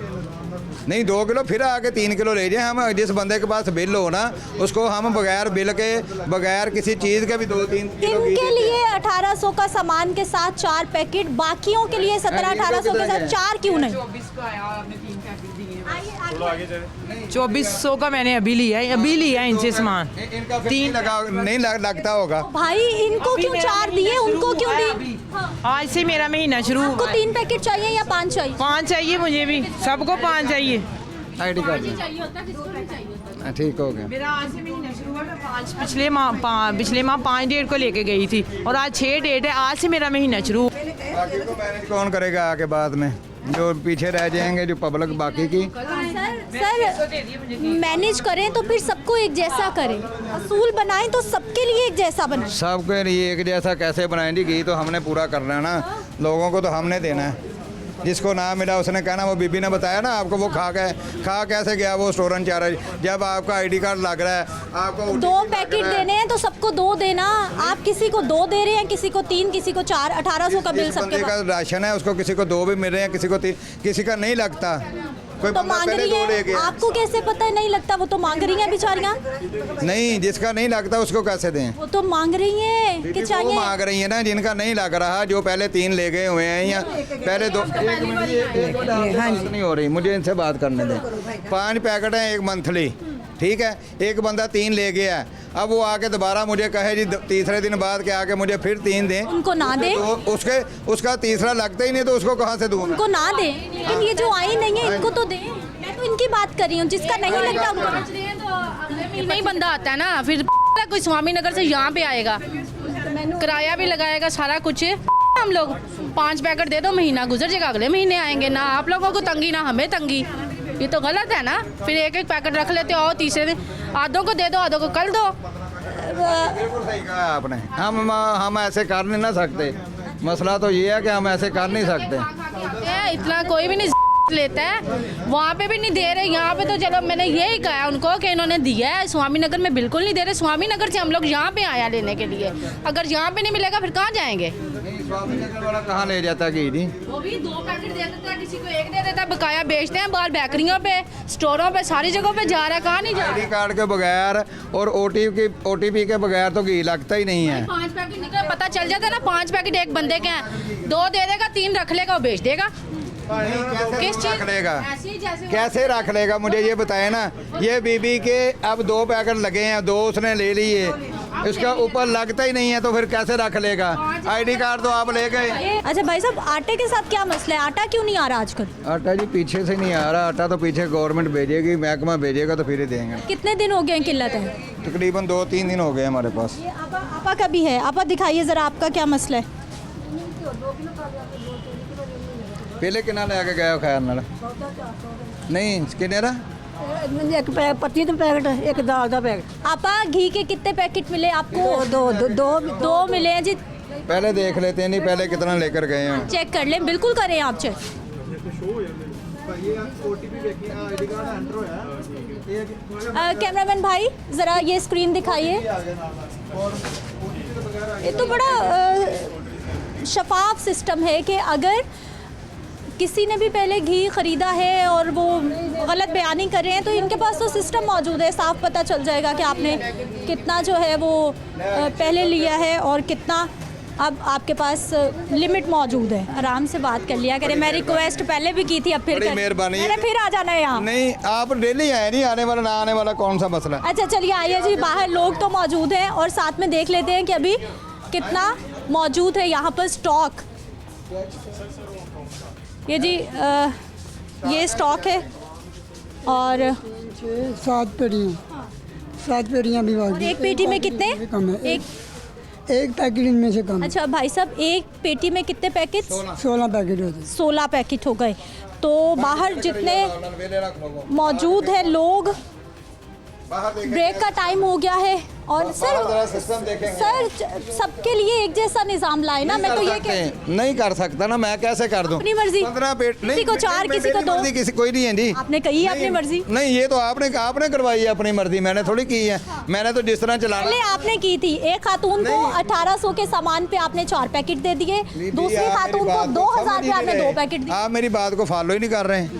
नहीं, 2 किलो फिर आके 3 किलो ले जाए। हम जिस बंदे के पास बिल हो ना, उसको हम बगैर बिल के, बगैर किसी चीज़ के भी 2-3 किलो घी इनके देते लिए हैं। 1800 का सामान के साथ 4 पैकेट, बाकियों के लिए 1700-1800 के साथ 4 क्यों नहीं? 2400 का मैंने अभी लिया है इनसे सामान। इनका नहीं लगता होगा। भाई इनको क्यों 4 दिए, उनको क्यों दी? आज से मेरा महीना शुरू। आपको 3 पैकेट चाहिए या 5 चाहिए? 5 चाहिए मुझे भी, सबको 5 चाहिए। ID कार्ड ठीक हो गया। मेरा आज से महीना शुरू हुआ, मैं 5 पिछले माह 5 डेट को लेके गई थी और आज 6 डेट है, आज से मेरा महीना शुरू। बाकी को मैनेज कौन करेगा आगे बाद में, जो पीछे रह जाएंगे जो पब्लिक बाकी की। सर मैनेज करें तो फिर सबको एक जैसा करें, असूल बनाएं तो सबके लिए एक जैसा बनाएं। सबके लिए एक जैसा कैसे बनाएंगे, घी तो हमने पूरा करना है ना, लोगों को तो हमने देना है। जिसको ना मिला उसने कहना, वो बीबी ने बताया ना आपको, वो खा कैसे गया वो स्टोर इंचार्ज। जब आपका ID कार्ड लग रहा है, आपको 2 पैकेट देने हैं तो सबको 2 देना। आप किसी को 2 दे रहे हैं, किसी को 3, किसी को 4, 1800 का बिल सबके का राशन है, उसको किसी को 2 भी मिल रहे हैं, किसी को 3, किसी का नहीं लगता। कोई तो मांग रही है, आपको कैसे पता है नहीं लगता? वो तो मांग रही है बेचारियां। नहीं, जिसका नहीं लगता उसको कैसे दें? वो तो मांग रही है कि वो चाहिए। मांग रही है ना, जिनका नहीं लग रहा, जो पहले 3 ले गए हुए हैं या पहले 2। नहीं हो रही, मुझे इनसे बात करने दें। 5 पैकेट हैं, 1 मंथली, ठीक है। एक बंदा 3 ले गया है, अब वो आके दोबारा मुझे कहे जी तीसरे दिन बाद के आके मुझे फिर 3 दें, उनको ना दे तो उसका तीसरा लगता ही नहीं, तो उसको कहाँ से दूँ? उनको ना दे, लेकिन ये जो आई नहीं है इनको तो दे। मैं तो इनकी बात कर रही हूँ, जिसका नहीं लगता उनको। नहीं बंदा आता है ना, फिर कोई स्वामी नगर से यहाँ पे आएगा, किराया भी लगाएगा, सारा कुछ। हम लोग 5 पैकेट दे दो, महीना गुजर जाएगा, अगले महीने आएंगे। ना आप लोगों को तंगी ना हमें तंगी, ये तो गलत है ना। फिर 1-1 पैकेट रख लेते हो, तीसरे दिन आधों को दे दो, आधों को कल दो। बिल्कुल सही कहा आपने। हम ऐसे कर नहीं ना सकते। मसला तो ये है कि हम ऐसे कर नहीं सकते। इतना कोई भी नहीं लेता है, वहाँ पे भी नहीं दे रहे, यहाँ पे तो चलो मैंने यही कहा उनको कि इन्होंने दिया है। स्वामी नगर में बिल्कुल नहीं दे रहे। स्वामी नगर से हम लोग यहाँ पे आया लेने के लिए, अगर यहाँ पे नहीं मिलेगा फिर कहाँ जाएंगे? स्वामी नगर वाला कहाँ ले जाता घी जी? वो भी 2 पैकेट दे देता है, किसी को 1 दे देता है, बकाया बेचते हैं बाहर बेकरियों पे, स्टोरों पे, सारी जगहों पे जा रहा है। कहाँ नहीं जा रहा? ID कार्ड के बगैर और OTP के बगैर तो घी लगता ही नहीं है। 5 पैकेट निकले, पता चल जाता है ना 5 पैकेट एक बंदे के हैं, 2 दे देगा, 3 रख लेगा, वो बेच देगा। किस चीज रख लेगा? कैसे रख लेगा, मुझे ये बताए ना। ये बीबी के अब 2 पैकेट लगे हैं, 2 उसने ले लिए, इसका ऊपर लगता ही नहीं है, तो फिर कैसे रख लेगा? ID कार्ड तो आप ले गए। अच्छा भाई साहब, आटे के साथ क्या मसला है? आटा क्यों नहीं आ रहा आजकल? आटा जी पीछे से नहीं आ रहा, आटा तो पीछे गवर्नमेंट भेजेगी, महकमा भेजेगा तो फिर ही देंगे। कितने दिन हो गए किल्लत है? तकरीबन 2-3 दिन हो गए हमारे पास। आपा का भी है, आपा दिखाइए ज़रा आपका क्या मसला है। पहले कितना लेके गए खैर नाल नहीं किन्ने दा? एक पत्ती का पैकेट, एक दाल का पैकेट। आपा घी के कितने पैकेट मिले आपको? 2 मिले हैं जी। पहले देख लेते हैं, नहीं पहले कितना लेकर गए हैं, चेक कर लें, बिल्कुल करें आप चेक। कैमरामैन भाई ज़रा ये स्क्रीन दिखाइए। ये तो बड़ा शफाफ सिस्टम है कि अगर किसी ने भी पहले घी ख़रीदा है और वो गलत बयानी कर रहे हैं तो इनके पास तो सिस्टम मौजूद है, साफ पता चल जाएगा कि आपने कितना जो है वो पहले लिया है और कितना अब आपके पास लिमिट मौजूद है। आराम से बात कर लिया करें। मैं रिक्वेस्ट पहले भी की थी, अब फिर मेहरबानी, मैंने फिर आ जाना है यहाँ। नहीं आप डेली आए, नहीं आने वाला, ना आने वाला कौन सा मसला? अच्छा चलिए आइए जी, बाहर लोग तो मौजूद हैं और साथ में देख लेते हैं कि अभी कितना मौजूद है यहाँ पर स्टॉक। ये जी ये स्टॉक है और 7 पेटियाँ भी बाकी। एक पेटी में कितने? एक पैकेट इनमें से कम। अच्छा भाई साहब, एक पेटी में कितने पैकेट? 16 पैकेट होते हैं। 16 पैकेट हो गए। तो बाहर जितने मौजूद हैं लोग, ब्रेक का टाइम हो गया है और सर सबके लिए एक जैसा निजाम लाए ना। मैं तो ये नहीं कर सकता ना, मैं कैसे कर दूं? अपनी मर्जी। 15 पेट किसी को 4, किसी को 2, किसी कोई नहीं है जी। आपने कही है अपनी मर्जी। नहीं, ये तो आपने करवाई है अपनी मर्जी, मैंने थोड़ी की है। मैंने तो जिस तरह चलाना पहले आपने की थी। एक खातून को 1800 के सामान पे आपने 4 पैकेट दे दिए, दूसरी खातून को 2000 पे आपने 2 पैकेट दिए। आप मेरी बात को फॉलो ही नहीं कर रहे हैं।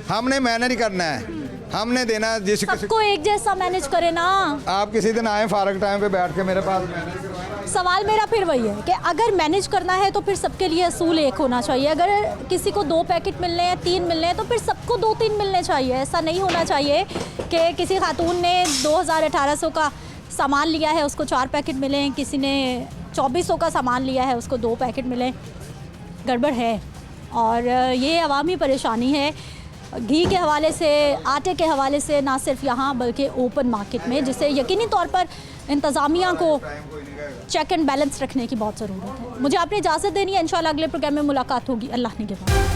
हमने मैनेज करना है, हमने देना जिस सबको एक जैसा मैनेज करे ना। आप किसी दिन आए फारग टाइम पे बैठ के मेरे पास सवाल मेरा फिर वही है कि अगर मैनेज करना है तो फिर सबके लिए असूल एक होना चाहिए। अगर किसी को 2 पैकेट मिलने हैं, 3 मिलने हैं, तो फिर सबको 2-3 मिलने चाहिए। ऐसा नहीं होना चाहिए कि किसी खातून ने 2000-1800 का सामान लिया है उसको 4 पैकेट मिले, किसी ने 2400 का सामान लिया है उसको 2 पैकेट मिले। गड़बड़ है और ये अवामी परेशानी है घी के हवाले से, आटे के हवाले से, ना सिर्फ यहाँ बल्कि ओपन मार्केट में, जिसे यकीनी तौर पर इंतज़ामिया को चेक एंड बैलेंस रखने की बहुत ज़रूरत है। मुझे आपने इजाज़त देनी है, इंशाल्लाह अगले प्रोग्राम में मुलाकात होगी। अल्लाह निगहबान।